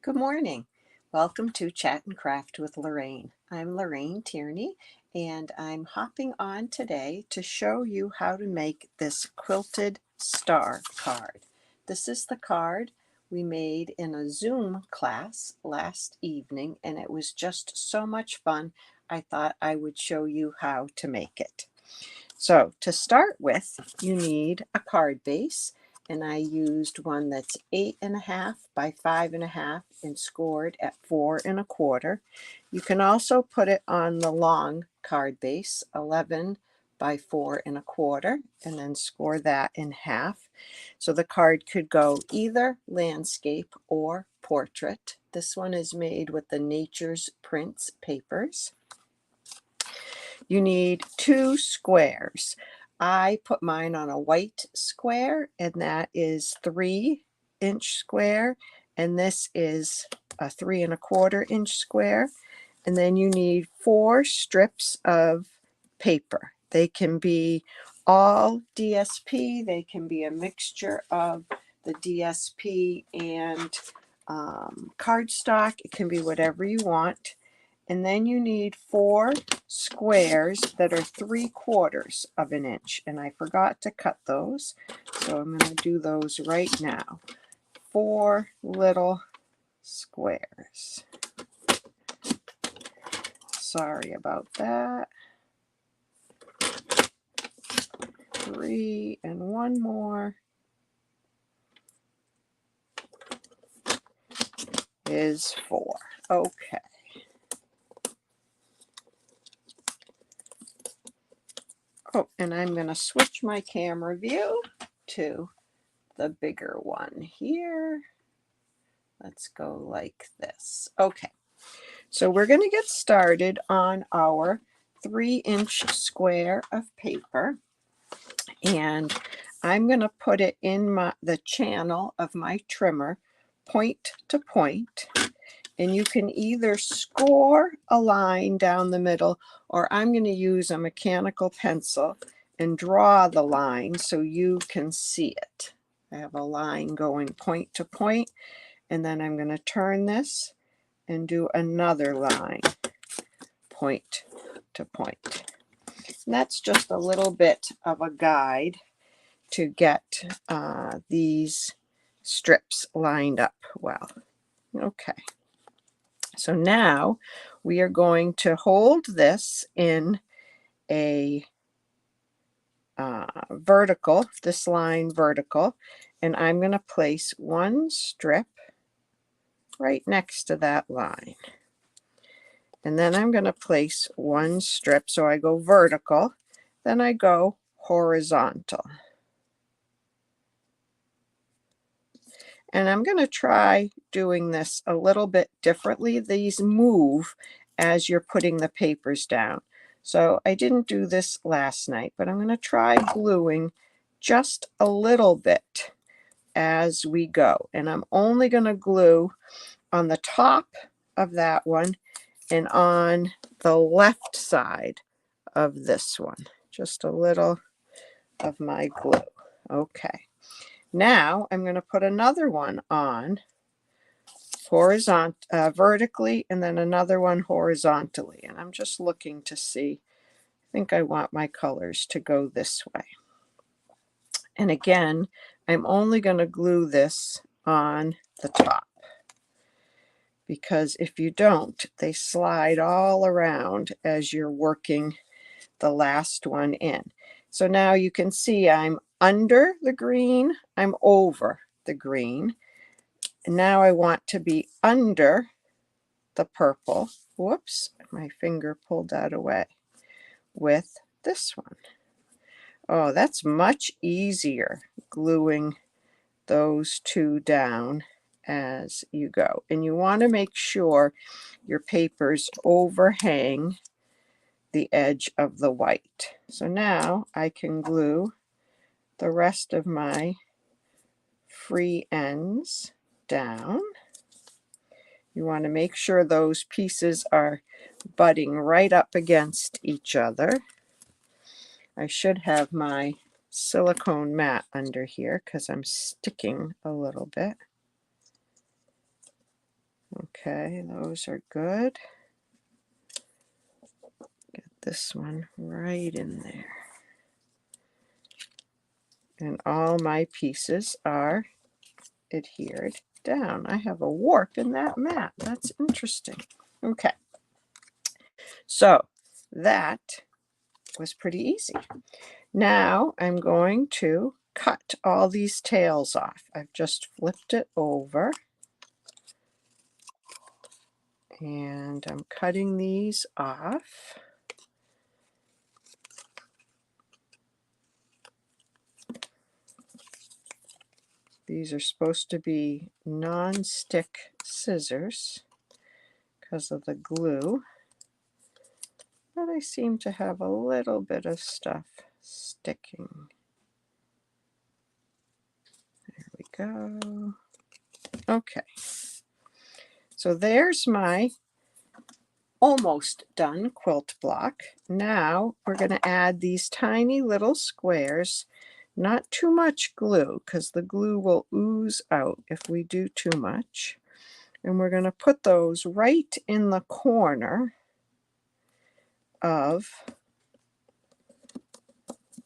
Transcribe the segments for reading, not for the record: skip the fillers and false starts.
Good morning. Welcome to Chat and Craft with Lorraine. I'm Lorraine Tierney, and I'm hopping on today to show you how to make this quilted star card. This is the card we made in a Zoom class last evening, and it was just so much fun. I thought I would show you how to make it. So to start with, you need a card base, and I used one that's 8.5 by 5.5 and scored at 4.25. You can also put it on the long card base, 11 by 4.25, and then score that in half. So the card could go either landscape or portrait. This one is made with the Nature's Prints papers. You need 2 squares. I put mine on a white square, and that is 3-inch square, and this is a 3.25-inch square. And then you need 4 strips of paper. They can be all DSP, they can be a mixture of the DSP and cardstock. It can be whatever you want. And then you need 4 squares that are 3/4 of an inch. And I forgot to cut those, so I'm going to do those right now. 4 little squares. Sorry about that. 3 and 1 more is 4. Okay. Oh, and I'm going to switch my camera view to the bigger one here. Let's go like this. Okay, so we're going to get started on our 3-inch square of paper, and I'm going to put it in the channel of my trimmer, point to point. And you can either score a line down the middle, or I'm going to use a mechanical pencil and draw the line so you can see it. I have a line going point to point, and then I'm going to turn this and do another line point to point. And that's just a little bit of a guide to get these strips lined up well. Okay. So now we are going to hold this in a vertical, this line vertical, and I'm going to place 1 strip right next to that line. And then I'm going to place 1 strip, so I go vertical, then I go horizontal. And I'm going to try doing this a little bit differently. These move as you're putting the papers down. So I didn't do this last night, but I'm going to try gluing just a little bit as we go. And I'm only going to glue on the top of that one and on the left side of this one. Just a little of my glue. Okay. Now I'm going to put another one on vertically, and then another one horizontally. And I'm just looking to see, I think I want my colors to go this way. And again, I'm only going to glue this on the top, because if you don't, they slide all around as you're working the last one in. So now you can see I'm under the green, I'm over the green. And now I want to be under the purple. Whoops, my finger pulled that away with this one. Oh, that's much easier gluing those 2 down as you go. And you want to make sure your papers overhang the edge of the white. So now I can glue the rest of my free ends down. You want to make sure those pieces are butting right up against each other. I should have my silicone mat under here because I'm sticking a little bit. Okay, those are good. Get this one right in there. And all my pieces are adhered down. I have a warp in that mat. That's interesting. Okay, so that was pretty easy. Now I'm going to cut all these tails off. I've just flipped it over and I'm cutting these off. These are supposed to be non-stick scissors because of the glue, but I seem to have a little bit of stuff sticking. There we go. Okay, so there's my almost done quilt block. Now we're going to add these tiny little squares. Not too much glue because the glue will ooze out if we do too much. And we're going to put those right in the corner of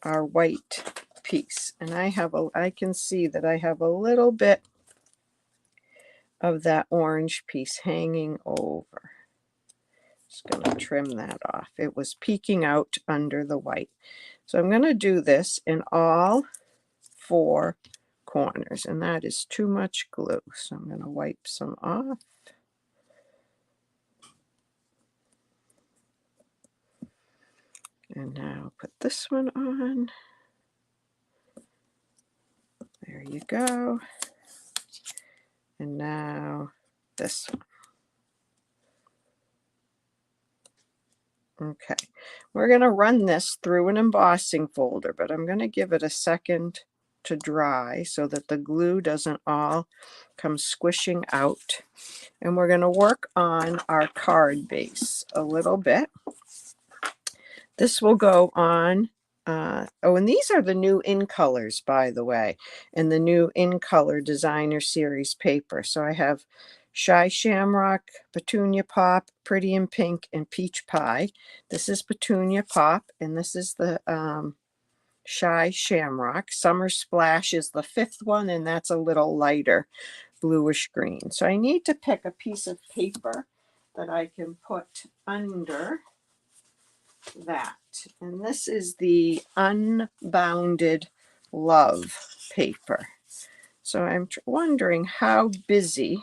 our white piece. And I can see that I have a little bit of that orange piece hanging over. Just going to trim that off. It was peeking out under the white. So I'm going to do this in all 4 corners, and that is too much glue. So I'm going to wipe some off. And now put this one on. There you go. And now this one. Okay, we're going to run this through an embossing folder, but I'm going to give it a second to dry so that the glue doesn't all come squishing out. And we're going to work on our card base a little bit. This will go on, oh, and these are the new In Colors, by the way, and the new In Color Designer Series paper. So I have Shy Shamrock, Petunia Pop, Pretty in Pink, and Peach Pie. This is Petunia Pop, and this is the Shy Shamrock. Summer Splash is the 5th one, and that's a little lighter bluish green. So I need to pick a piece of paper that I can put under that. And this is the Unbounded Love paper. So I'm wondering how busy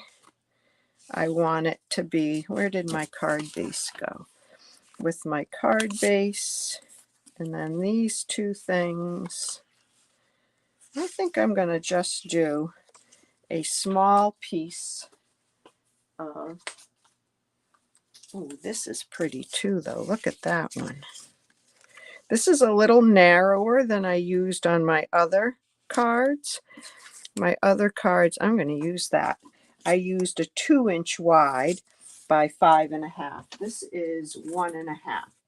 I want it to be. Where did my card base go? With my card base and then these 2 things, I think I'm going to just do a small piece of, oh, this is pretty too though. Look at that one. This is a little narrower than I used on my other cards. My other cards, I'm going to use that. I used a 2-inch wide by 5.5. This is 1.5,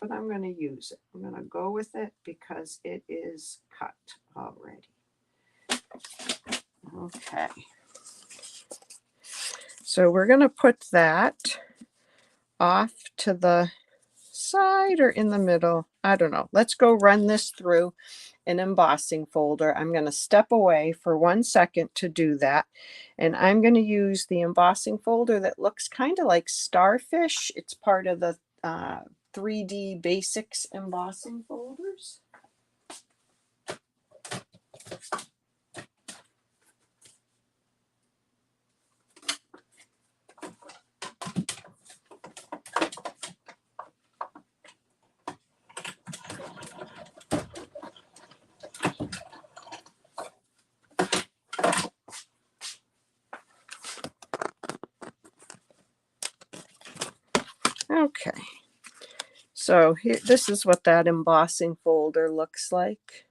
but I'm going to use it. I'm going to go with it because it is cut already. Okay. So we're going to put that off to the side or in the middle. I don't know. Let's go run this through an embossing folder. I'm going to step away for 1 second to do that. And I'm going to use the embossing folder that looks kind of like Starfish. It's part of the 3D Basics embossing folders. Okay, so here, this is what that embossing folder looks like.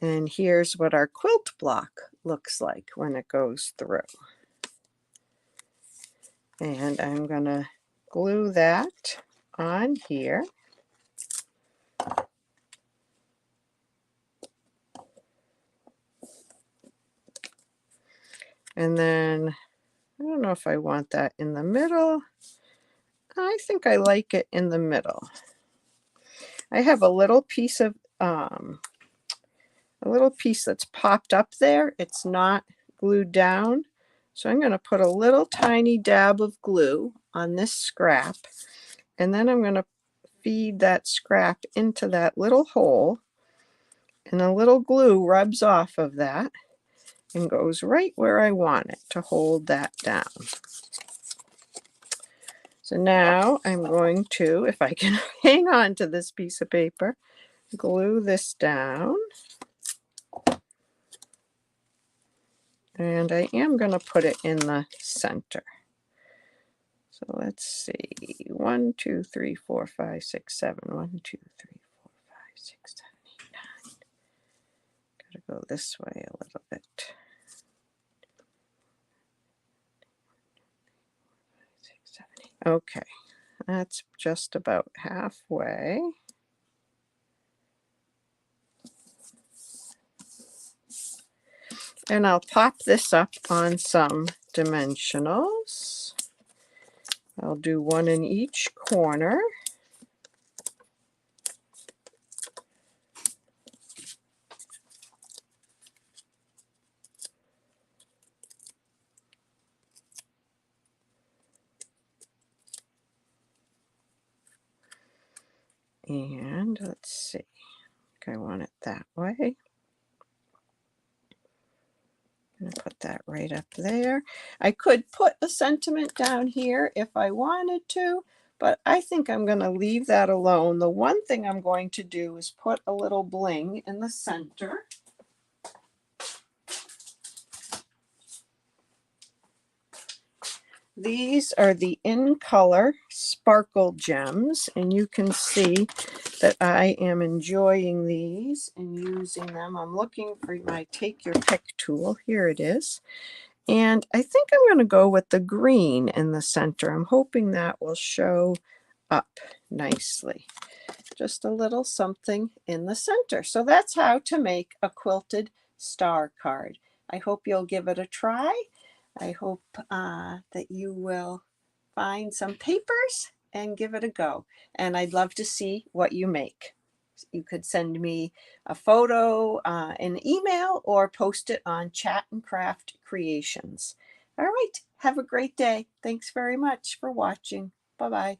And here's what our quilt block looks like when it goes through. And I'm going to glue that on here. And then I don't know if I want that in the middle. I think I like it in the middle. I have a little piece of that's popped up there. It's not glued down. So I'm going to put a little tiny dab of glue on this scrap, and then I'm going to feed that scrap into that little hole, and a little glue rubs off of that and goes right where I want it to hold that down. So now I'm going to, if I can hang on to this piece of paper, glue this down. And I am going to put it in the center. So let's see. 1, 2, 3, 4, 5, 6, 7. 1, 2, 3, 4, 5, 6, 7, 8, 9. Gotta go this way a little bit. 6, 7, 8. Okay, that's just about halfway. And I'll pop this up on some dimensionals. I'll do one in each corner. And let's see, I want it that way. I'm going to put that right up there. I could put a sentiment down here if I wanted to, but I think I'm going to leave that alone. The one thing I'm going to do is put a little bling in the center. These are the In Color Sparkle Gems, and you can see that I am enjoying these and using them. I'm looking for my Take Your Pick tool. Here it is. And I think I'm going to go with the green in the center. I'm hoping that will show up nicely. Just a little something in the center. So that's how to make a quilted star card. I hope you'll give it a try. I hope that you will find some papers and give it a go. And I'd love to see what you make. You could send me a photo, an email, or post it on Chat and Craft Creations. All right, have a great day. Thanks very much for watching. Bye-bye.